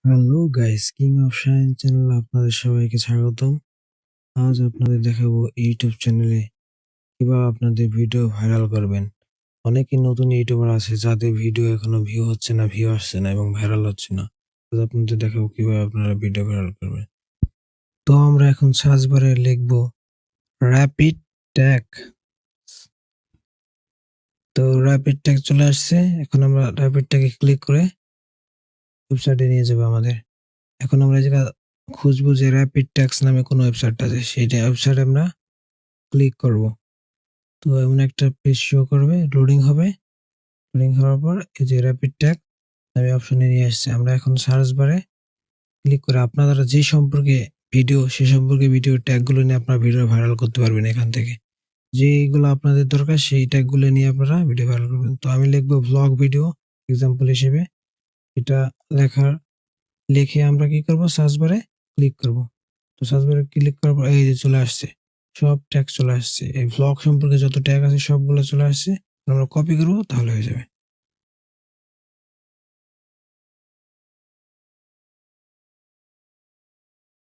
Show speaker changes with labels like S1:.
S1: Hello guys, king of shine channel আপনাদের সবাইকে স্বাগতম। আজ আপনাদের দেখাবো ইউটিউব চ্যানেলে কিভাবে আপনাদের ভিডিও ভাইরাল করবেন। অনেকে নতুন ইউটিউবার আছে যাদের ভিডিও এখনো ভিউ হচ্ছে না, ভিউ আসছে না এবং ভাইরাল হচ্ছে না। আজ আপনাদের দেখাবো কিভাবে আপনারা ভিডিও ভাইরাল করবেন। তো আমরা এখন সার্চ বারে লিখবো র্যাপিড ট্যাগ। তো র্যাপিড ট্যাগ চলে আসছে। এখন আমরা র্যাপিড ট্যাগে ক্লিক করে ওয়েবসাইটে নিয়ে যাবো আমাদের। এখন আমরা এই জায়গা খুঁজবো যে র্যাপিড ট্যাক্স নামে কোনো ওয়েবসাইট আছে, সেইটা ওয়েবসাইটে আমরা ক্লিক করব। তো এমন একটা পেজ শো করবে, লোডিং হবে। লোডিং হওয়ার পর এই যে র্যাপিড ট্যাগ নামে অপশনে নিয়ে আসছে। আমরা এখন সার্চ বারে ক্লিক করে আপনারা যে সম্পর্কে ভিডিও, সে সম্পর্কে ভিডিও ট্যাগগুলো নিয়ে আপনারা ভিডিও ভাইরাল করতে পারবেন। এখান থেকে যেগুলো আপনাদের দরকার সেই ট্যাগগুলো নিয়ে আপনারা ভিডিও ভাইরাল করবেন। তো আমি লিখবো ভ্লগ ভিডিও এক্সাম্পল হিসেবে। এটা লিখে আমরা কি করব, সার্চ বারে ক্লিক করব। তো সার্চ বারে ক্লিক করার পর এই যে চলে আসছে, সব ট্যাগ চলে আসছে। এই ভ্লগ সম্পর্কে যত ট্যাগ আছে সবগুলো চলে আসছে। আমরা কপি করব, তাহলে হয়ে যাবে।